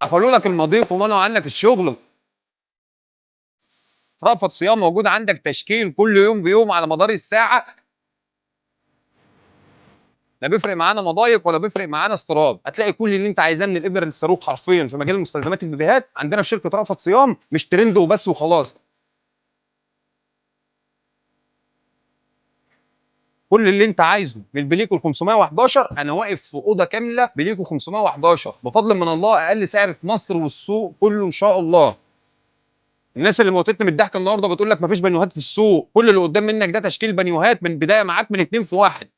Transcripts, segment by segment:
قفلوا لك المضيق ومنعوا عنك الشغل. رأفت صيام موجود عندك تشكيل كل يوم بيوم على مدار الساعه. لا بيفرق معانا مضايق ولا بيفرق معانا استيراد، هتلاقي كل اللي انت عايزاه من الابر للصاروخ حرفيا في مجال مستلزمات البيبيهات عندنا في شركه رأفت صيام. مش ترند وبس وخلاص. كل اللي انت عايزه من بليكو 511 انا واقف في اوضه كامله بليكو 511 بفضل من الله، اقل سعر في مصر والسوق كله ان شاء الله. الناس اللي موتتني من الضحك النهارده بتقول لك مفيش بانيوهات في السوق، كل اللي قدام منك ده تشكيل بانيوهات من بدايه معاك من 2 في 1.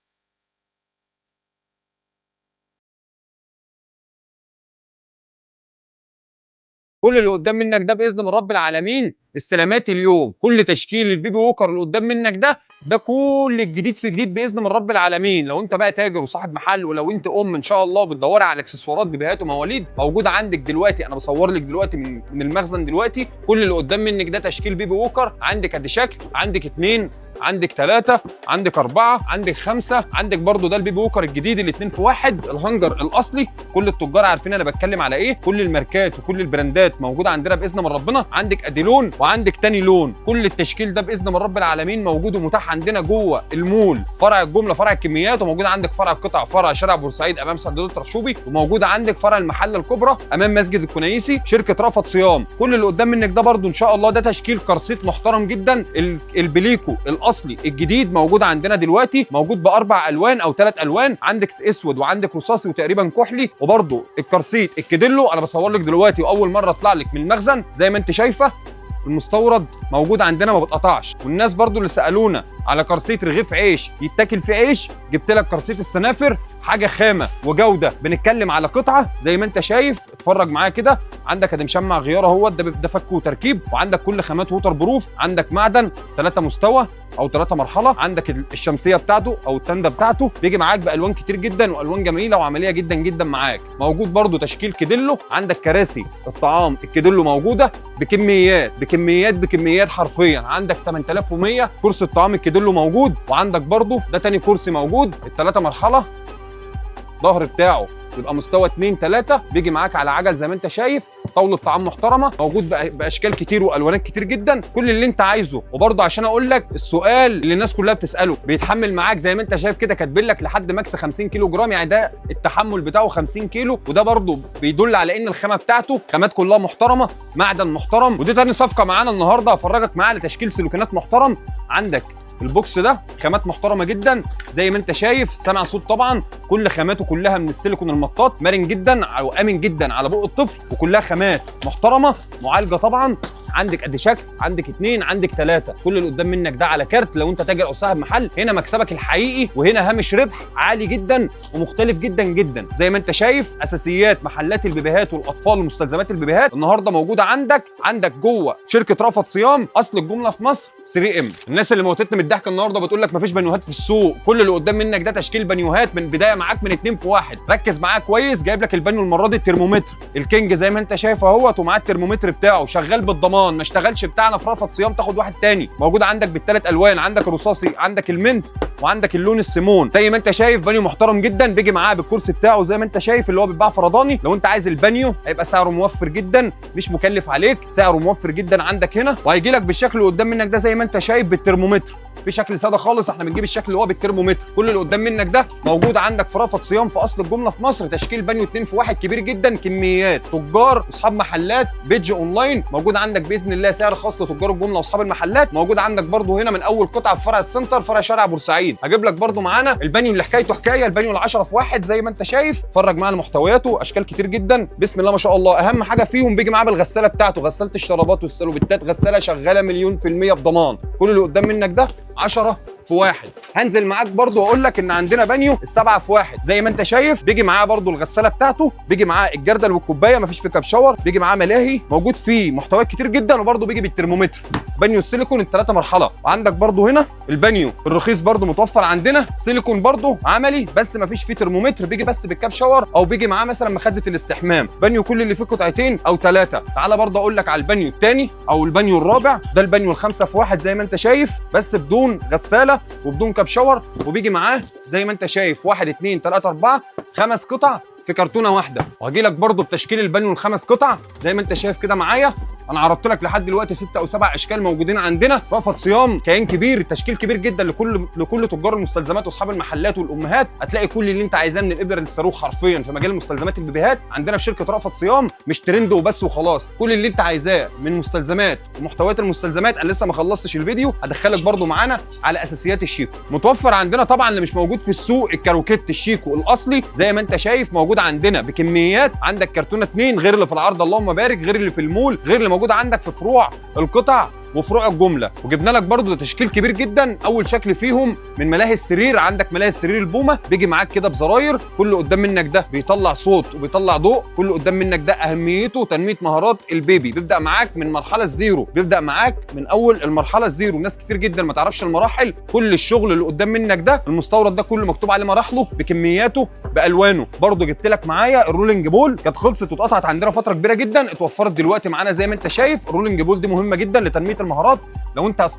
كل اللي قدام منك ده باذن من رب العالمين استلامات اليوم. كل تشكيل البيبي ووكر اللي قدام منك ده كل الجديد في جديد باذن من رب العالمين. لو انت بقى تاجر وصاحب محل، ولو انت ان شاء الله بتدوري على اكسسوارات بيبيهات ومواليد، موجوده عندك دلوقتي. انا بصور لك دلوقتي من المخزن دلوقتي. كل اللي قدام منك ده تشكيل بيبي ووكر. عندك ادي شكل، عندك 2، عندك 3، عندك 4، عندك 5، عندك برضو ده البيبي ووكر الجديد اللي 2 في 1 الهنجر الاصلي. كل التجار عارفين انا بتكلم على ايه. كل الماركات وكل البراندات موجوده عندنا باذن من ربنا. عندك ادي لون وعندك تاني لون. كل التشكيل ده باذن من رب العالمين موجود ومتاح عندنا جوه المول، فرع الجمله، فرع الكميات، وموجود عندك فرع القطع، فرع شارع بورسعيد امام صيدليه رشوبي، وموجود عندك فرع المحله الكبرى امام مسجد الكنيسي شركه رأفت صيام. كل اللي قدام منك ده برضو ان شاء الله ده تشكيل كرسيت محترم جدا. البليكو الاصلي الجديد موجود عندنا دلوقتي، موجود ب4 الوان او 3 الوان. عندك اسود وعندك رصاصي وتقريبا كحلي. وبرضو الكرسيت الكديلو انا بصور لك دلوقتي واول مره اطلع لك من المخزن زي ما انت شايفه. المستورد موجود عندنا ما بتقطعش. والناس برضو اللي سالونا على كرسيت رغيف عيش يتاكل في عيش، جبت لك كرسيت السنافر، حاجه خامه وجوده. بنتكلم على قطعه زي ما انت شايف. اتفرج معايا كده. عندك ادي مشمع غيار اهوت، ده فك وتركيب. وعندك كل خامات ووتر بروف. عندك معدن 3 مستوى او 3 مرحله. عندك الشمسيه بتاعته او التنده بتاعته بيجي معاك بالوان كتير جدا والوان جميله وعمليه جدا جدا معاك. موجود برضو تشكيل كديلو. عندك كراسي الطعام الكديلو موجوده بكميات حرفيا. عندك 8100 كرسي الطعام الكديلو موجود. وعندك برضو ده تاني كرسي موجود ال3 مرحله. الظهر بتاعه يبقى مستوى 2 3 بيجي معاك على عجل زي ما انت شايف. طاوله طعام محترمه موجود باشكال كتير والوانات كتير جدا. كل اللي انت عايزه. وبرضه عشان اقول لك السؤال اللي الناس كلها بتساله، بيتحمل معاك زي ما انت شايف كده كاتبين لك لحد ماكس 50 كيلو جرام، يعني ده التحمل بتاعه 50 كيلو. وده برضه بيدل على ان الخامه بتاعته خامات كلها محترمه، معدن محترم. ودي تاني صفقه معانا النهارده هفرجك معاها على تشكيل سلوكانات محترم. عندك البوكس ده خامات محترمه جدا زي ما انت شايف، سامع صوت طبعا. كل خاماته كلها من السيليكون المطاط، مرن جدا او امن جدا على بق الطفل، وكلها خامات محترمه معالجه طبعا. عندك قد شكل، عندك 2، عندك 3. كل اللي قدام منك ده على كارت. لو انت تاجر او صاحب محل، هنا مكسبك الحقيقي وهنا هامش ربح عالي جدا ومختلف جدا جدا. زي ما انت شايف اساسيات محلات البيبيهات والاطفال ومستلزمات البيبيهات النهارده موجوده عندك جوه شركه رأفت صيام. اصل الجمله في مصر 3M. الناس اللي موتتني من الضحك النهارده بتقول لك مفيش بانيوهات في السوق، كل اللي قدام منك ده تشكيل بانيوهات من بدايه معاك من 2 في 1. ركز معايا كويس. جايب لك البانيو المره دي الترمومتر الكينج زي ما انت شايف اهوت، ومعاه الترمومتر بتاعه شغال بالضمان. ما اشتغلش بتاعنا في رأفت صيام تاخد واحد تاني. موجود عندك بالثلاث الوان، عندك الرصاصي، عندك المنت، وعندك اللون السيمون. زي ما انت شايف بانيو محترم جدا. بيجي معاه بالكرسي بتاعه زي ما انت شايف اللي هو بيتباع فرداني. لو انت عايز البانيو هيبقى سعره موفر جدا، مش مكلف عليك، سعره موفر جدا عندك هنا. وهيجي لك بالشكل اللي قدام منك ده زي ما انت شايف بالترمومتر. في شكل ساده خالص، احنا بنجيب الشكل اللي هو بالترمومتر. كل اللي قدام منك ده موجود عندك في رأفت صيام في اصل الجمله في مصر. تشكيل بانيو 2 في 1 كبير جدا. كميات تجار اصحاب محلات بيدج اونلاين موجود عندك باذن الله. سعر خاص لتجار الجمله واصحاب المحلات. موجود عندك برده هنا من اول قطعه في فرع السنتر، فرع شارع بورسعيد. هجيب لك برده معانا البانيو اللي حكايته حكايه، البانيو ال10 في 1 زي ما انت شايف. اتفرج معانا محتوياته اشكال كتير جدا بسم الله ما شاء الله. اهم حاجه فيهم بيجي معاه بالغساله بتاعته، غساله الشرابات والسلوبيتات، غساله شغاله 100% بضمان. كل اللي قدام منك ده 10 في 1. هنزل معاك برضو واقول لك ان عندنا بانيو ال7 في 1 زي ما انت شايف. بيجي معاه برضو الغساله بتاعته، بيجي معاه الجردل والكوبايه، مفيش فيه كاب شاور، بيجي معاه ملاهي، موجود فيه محتويات كتير جدا. وبرضو بيجي بالترمومتر. بانيو السيليكون ال3 مرحله. وعندك برضو هنا البانيو الرخيص برضو متوفر عندنا، سيليكون برضو عملي بس مفيش فيه ترمومتر، بيجي بس بالكاب شاور او بيجي معاه مثلا مخده الاستحمام. بانيو كل اللي فيه قطعتين او 3. تعالى برضو اقول لك على البانيو الثاني او البانيو الرابع. ده البانيو ال5 في 1 زي ما انت شايف، بس بدون غساله وبدون كاب شاور. وبيجي معاه زي ما انت شايف 1 2 3 4 5 قطع في كرتونه واحده. وهجي لك برده بتشكيل البانيو الخمس قطع زي ما انت شايف كده معايا. انا عرضت لك لحد دلوقتي 6 أو 7 اشكال موجودين عندنا. رأفت صيام كيان كبير، تشكيل كبير جدا لكل تجار المستلزمات واصحاب المحلات والامهات. هتلاقي كل اللي انت عايزاه من الابره للصاروخ حرفيا في مجال مستلزمات البيبيهات عندنا في شركه رأفت صيام. مش ترند وبس وخلاص، كل اللي انت عايزاه من مستلزمات ومحتويات المستلزمات. انا لسه ما خلصتش الفيديو، هدخلك برده معانا على اساسيات الشيكو. متوفر عندنا طبعا اللي مش موجود في السوق، الكاروكيت الشيكو الاصلي زي ما انت شايف موجود عندنا بكميات. عندك كرتونه 2 غير اللي في العرض اللهم بارك، غير اللي في المول، غير اللي موجود عندك في فروع القطع وفروع الجمله. وجبنا لك برضو تشكيل كبير جدا. اول شكل فيهم من ملاهي السرير، عندك ملاهي السرير البومه بيجي معاك كده بزراير، كل قدام منك ده بيطلع صوت وبيطلع ضوء، كل قدام منك ده اهميته تنميه مهارات البيبي. بيبدا معاك من مرحله الزيرو، بيبدا معاك من اول المرحله الزيرو. ناس كتير جدا ما تعرفش المراحل. كل الشغل اللي قدام منك ده المستورد ده كله مكتوب عليه مراحله بكمياته بالوانه. برضو جبت لك معايا الرولينج بول، كانت خلصت واتقطعت عندنا فتره كبيره جدا، اتوفرت دلوقتي معانا زي ما انت شايف. الرولينج بول دي مهمه جدا لتنميه المهارات.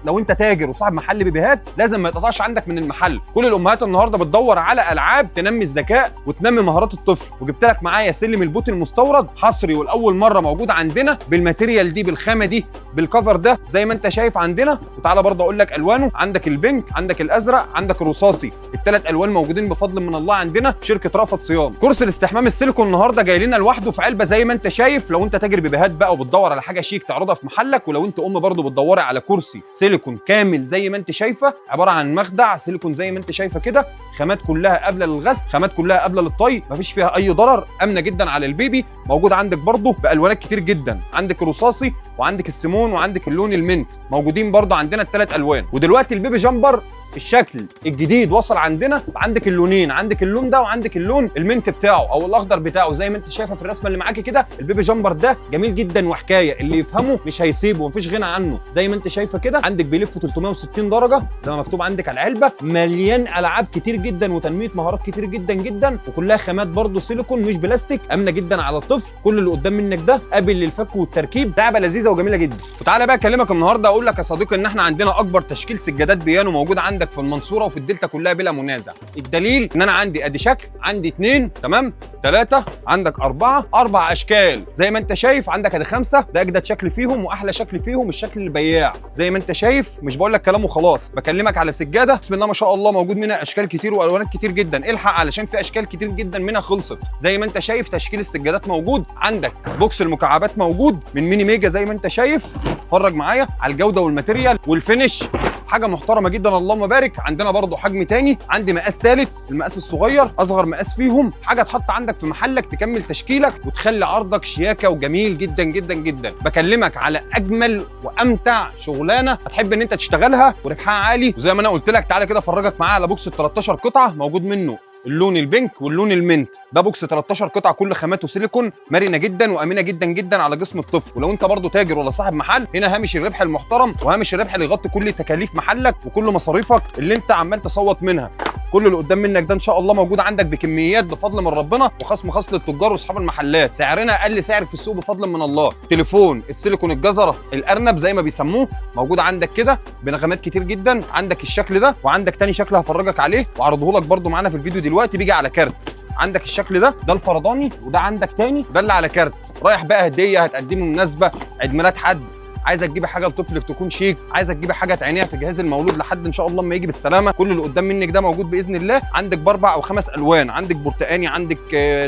لو انت تاجر وصاحب محل بيبيهات لازم ما يتقطعش عندك من المحل. كل الامهات النهارده بتدور على العاب تنمي الذكاء وتنمي مهارات الطفل. وجبت لك معايا سلم البوت المستورد حصري والاول مره موجود عندنا بالماتيريال دي، بالخامه دي، بالكفر ده زي ما انت شايف عندنا. وتعالى برضه اقول لك الوانه، عندك البينك، عندك الازرق، عندك الرصاصي. الثلاث الوان موجودين بفضل من الله عندنا في شركه رأفت صيام. كرسي الاستحمام السيليكون النهارده جاي لنا لوحده في علبه زي ما انت شايف. لو انت تاجر بيبيهات بقى وبتدور على حاجه شيك تعرضها في محلك، ولو انت برضه بتدوري على كرسي سيليكون كامل زي ما انت شايفه، عباره عن مخدع سيليكون زي ما انت شايفه كده، خامات كلها قابله للغسل، خامات كلها قابله للطي، مفيش فيها اي ضرر، امنه جدا على البيبي. موجود عندك برضه بالوانات كتير جدا، عندك الرصاصي وعندك السيمون وعندك اللون المنت. موجودين برضه عندنا الثلاث الوان. ودلوقتي البيبي جامبر الشكل الجديد وصل عندنا، عندك اللونين، عندك اللون ده وعندك اللون المنت بتاعه او الاخضر بتاعه زي ما انت شايفه في الرسمه اللي معاكي كده. البيبي جامبر ده جميل جدا وحكايه، اللي يفهمه مش هيسيبه ومفيش غنى عنه زي ما انت شايفه كده. عندك بيلف 360 درجه زي ما مكتوب عندك على العلبه، مليان العاب كتير جدا وتنميه مهارات كتير جدا جدا، وكلها خامات برضه سيليكون مش بلاستيك، امنه جدا على الطفل. كل اللي قدام منك ده قابل للفك والتركيب، لعبه لذيذه وجميله جدا. وتعالى بقى اكلمك النهارده اقول لك يا صديقي ان احنا عندنا اكبر تشكيل سجادات بيانو موجود عندك في المنصوره وفي الدلتا كلها بلا منازع. الدليل ان انا عندي ادي شكل، عندي 2 تمام، 3، عندك 4 اشكال زي ما انت شايف. عندك ادي 5، ده اجدد شكل فيهم واحلى شكل فيهم الشكل البياع زي ما انت شايف. مش بقول لك كلام وخلاص، بكلمك على سجاده بسم الله ما شاء الله موجود منها اشكال كتير والوانات كتير جدا. الحق علشان في اشكال كتير جدا منها خلصت. زي ما انت شايف تشكيل السجادات موجود عندك، بوكس المكعبات موجود من ميني ميجا زي ما انت شايف. اتفرج معايا على الجوده والماتيريال والفينش، حاجه محترمه جدا اللهم بارك. عندنا برضو حجم تاني، عندي مقاس ثالث، المقاس الصغير اصغر مقاس فيهم، حاجه تحط عندك في محلك تكمل تشكيلك وتخلي عرضك شياكه وجميل جدا جدا جدا. بكلمك على اجمل وامتع شغلانه هتحب ان انت تشتغلها وربحها عالي. وزي ما انا قلت لك تعالى كده افرجك معايا على بوكس ال 13 قطعه موجود منه اللون البينك واللون المنت. ده بوكس 13 قطعه كل خاماته سيليكون، مرنه جدا وامنه جدا جدا على جسم الطفل. ولو انت برضو تاجر ولا صاحب محل، هنا هامش الربح المحترم وهامش الربح اللي يغطي كل تكاليف محلك وكل مصاريفك اللي انت عمال تصوت منها. كل اللي قدام منك ده ان شاء الله موجود عندك بكميات بفضل من ربنا، وخصم خاص للتجار واصحاب المحلات. سعرنا اقل سعر في السوق بفضل من الله. تليفون السيليكون الجزره الارنب زي ما بيسموه موجود عندك كده بنغمات كتير جدا. عندك الشكل ده وعندك تاني شكل هفرجك عليه وعرضه لك برضو معانا في الفيديو دلوقتي، بيجي على كارت. عندك الشكل ده الفرداني، وده عندك تاني ده اللي على كارت. رايح بقى هديه هتقدمه مناسبه عيد ميلاد حد، عايزه تجيبي حاجه لطفلك تكون شيك، عايزه تجيبي حاجه تعينيها في جهاز المولود لحد ان شاء الله ما يجي بالسلامه. كل اللي قدام منك ده موجود باذن الله. عندك ب4 أو 5 الوان، عندك برتقاني،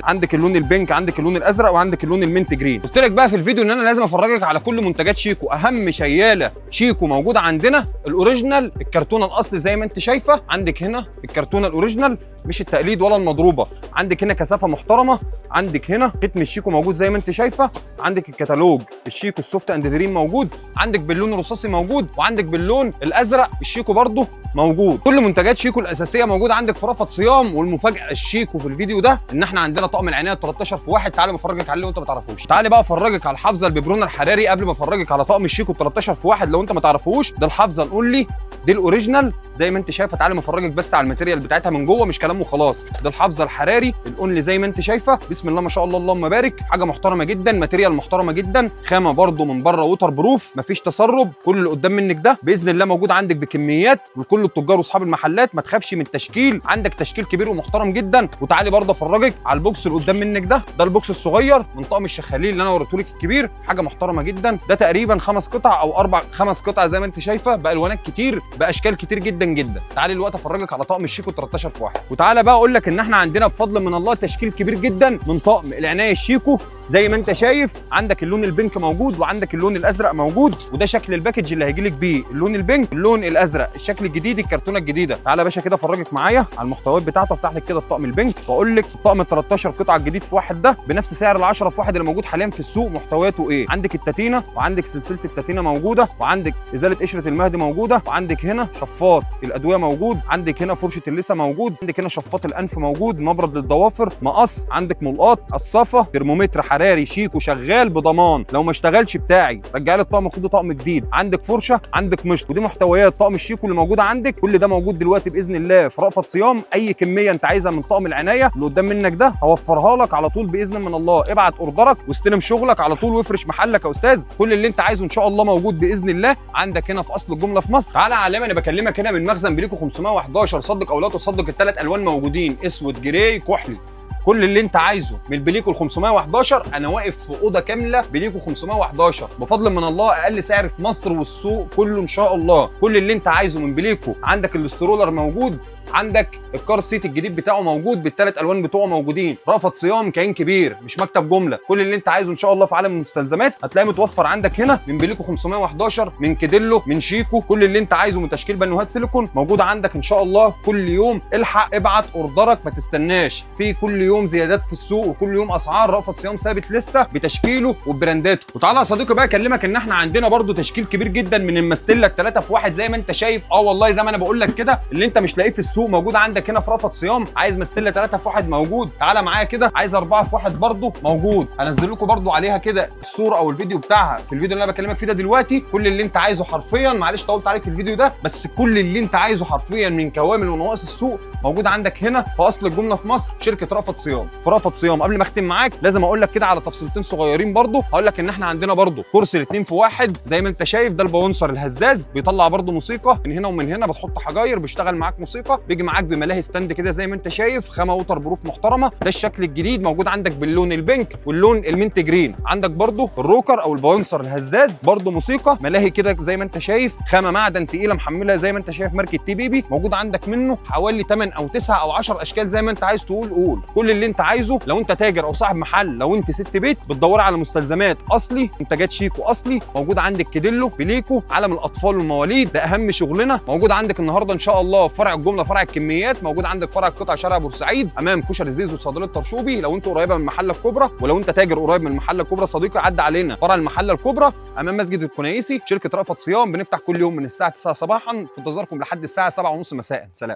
عندك اللون البينك، عندك اللون الازرق، وعندك اللون المنت جرين. قلت لك بقى في الفيديو ان انا لازم افرجك على كل منتجات شيكو. اهم شياله شيكو موجوده عندنا الاوريجينال، الكرتونه الاصلي زي ما انت شايفه. عندك هنا الكرتونه الاوريجينال مش التقليد ولا المضروبه. عندك هنا كثافه محترمه، عندك هنا ختم الشيكو موجود زي ما انت شايفه. عندك الكتالوج الشيكو السوفت اند دريم موجود، عندك باللون الرصاصي موجود، وعندك باللون الازرق الشيكو برضه موجود. كل منتجات شيكو الاساسيه موجوده عندك في رأفت صيام. والمفاجاه الشيكو في الفيديو ده ان احنا عندنا طقم العنايه 13 في 1. تعالى افرجك عليه لو انت ما تعرفوش. تعالى بقى افرجك على الحافظه الببرونه الحراري قبل ما افرجك على طقم الشيكو 13 في 1 لو انت ما تعرفوش. ده الحافظه الاونلي، دي الاوريجينال زي ما انت شايفه. تعالى افرجك بس على الماتيريال بتاعتها من جوه مش كلام وخلاص. ده الحافظه الحراري الاونلي زي ما انت شايفه. بسم الله ما شاء الله اللهم بارك، حاجه محترمه جدا، ماتيريال محترمه جدا، خامه برده من بره ووتر بروف. ظروف، مفيش تسرب، كل اللي قدام منك ده باذن الله موجود عندك بكميات لكل التجار واصحاب المحلات. ما تخافش من التشكيل، عندك تشكيل كبير ومحترم جدا. وتعالي برضه افرجك على البوكس اللي قدام منك ده البوكس الصغير من طقم الشخاليل اللي انا وريته لك الكبير، حاجه محترمه جدا. ده تقريبا 5 قطع او 5 قطع زي ما انت شايفه، بالوانات كتير، باشكال كتير جدا جدا. تعالي دلوقتي افرجك على طقم الشيكو 13 في 1. وتعالى بقى اقول لك ان احنا عندنا بفضل من الله تشكيل كبير جدا من طقم العنايه الشيكو. زي ما انت شايف عندك اللون البينك موجود وعندك اللون الازرق موجود، وده شكل الباكج اللي هيجي لك بيه، اللون البينك، اللون الازرق، الشكل الجديد، الكرتونه الجديده. تعالى يا باشا كده افرجك معايا على المحتويات بتاعته. افتح لك كده الطقم البينك واقول لك الطقم ال 13 قطعه الجديد في 1 ده بنفس سعر ال 10 في 1 اللي موجود حاليا في السوق. محتوياته ايه؟ عندك التتينه، وعندك سلسله التتينه موجوده، وعندك ازاله قشره المهدي موجوده، وعندك هنا شفاط الادويه موجود، عندك هنا فرشه اللثه موجود، عندك هنا شفاط الانف موجود، مبرد للضوافر، مقص، عندك ملقاط، قصافه، ترمومتر حراري شيكو شغال بضمان، لو ما اشتغلش بتاعي رجع لي الطقم خده طقم جديد. عندك فرشه، عندك مشط. ودي محتويات طقم الشيكو اللي موجوده عندك. كل ده موجود دلوقتي باذن الله في رأفت صيام. اي كميه انت عايزها من طقم العنايه اللي قدام منك ده هوفرها لك على طول باذن من الله. ابعت اوردرك واستلم شغلك على طول وافرش محلك يا استاذ. كل اللي انت عايزه ان شاء الله موجود باذن الله عندك هنا في اصل الجمله في مصر. تعالى علامه انا بكلمك هنا من مخزن بليكو 511. صدق او لا تصدق الثلاث الوان موجودين، اسود، جراي، كحلي. كل اللي انت عايزه من البليكو ال 511 انا واقف في اوضه كامله بليكو 511 بفضل من الله، اقل سعر في مصر والسوق كله ان شاء الله. كل اللي انت عايزه من بليكو، عندك الاسترولر موجود، عندك الكار سيت الجديد بتاعه موجود بالثلاث الوان بتوعه موجودين. رأفت صيام كيان كبير مش مكتب جمله. كل اللي انت عايزه ان شاء الله في عالم المستلزمات هتلاقيه متوفر عندك هنا من بليكو 511، من كيديلو، من شيكو. كل اللي انت عايزه من تشكيل بانوهات سيليكون موجود عندك ان شاء الله. كل يوم الحق ابعت اوردرك، ما تستناش. في كل يوم زيادات في السوق وكل يوم اسعار. رأفت صيام ثابت لسه بتشكيله وبرانداته. وتعالى يا صديقي بقى اكلمك ان احنا عندنا برده تشكيل كبير جدا من الماستيلا 3 في 1 زي ما انت شايف. والله زي ما انا بقول لك كده، اللي انت مش لاقيه في السوق موجود عندك هنا في رأفت صيام. عايز ماستيلا 3 في 1 موجود، تعالى معايا كده. عايز 4 في 1 برده موجود، هنزل لكم برده عليها كده الصوره او الفيديو بتاعها في الفيديو اللي انا بكلمك فيه ده دلوقتي. كل اللي انت عايزه حرفيا، معلش طولت عليك الفيديو ده، بس كل اللي انت عايزه حرفيا من كوامل ونواقص السوق موجود عندك هنا في اصل الجمله في مصر، شركه رأفت صيام. في رأفت صيام قبل ما اختم معاك لازم اقول لك كده على تفصيلتين صغيرين برده. هقول لك ان احنا عندنا برده كرسي الاثنين في 1 زي ما انت شايف. ده الباونسر الهزاز بيطلع برده موسيقى من هنا ومن هنا، بتحط حجاير بيشتغل معاك موسيقى. بيجي معاك بملاهي ستاند كده زي ما انت شايف، خامه ووتر بروف محترمه. ده الشكل الجديد موجود عندك باللون البينك واللون المنت جرين. عندك برده الروكر او الباونسر الهزاز برده موسيقى، ملاهي كده زي ما انت شايف، خامه معدن تقيله محملها زي ما انت شايف، ماركه تي بيبي. موجود عندك منه حوالي 8 او 9 او 10 اشكال زي ما انت عايز تقول قول. كل اللي انت عايزه لو انت تاجر او صاحب محل، لو انت ست بيت بتدور على مستلزمات اصلي، منتجات شيكو اصلي، موجود عندك كيديلو، بليكو، عالم الاطفال والمواليد، ده اهم شغلنا. موجود عندك النهارده ان شاء الله في فرع الجمله، فرع الكميات. موجود عندك فرع القطع شارع بورسعيد امام كشري الزيز وصيدليه طرشوبي. لو انت قريبه من المحله الكبرى، ولو انت تاجر قريب من المحله الكبرى صديقي عدى علينا فرع المحله الكبرى امام مسجد الكنايسي، شركه رأفت صيام. بنفتح كل يوم من الساعه 9 صباحا، في انتظاركم لحد الساعه 7:30 مساء. سلام.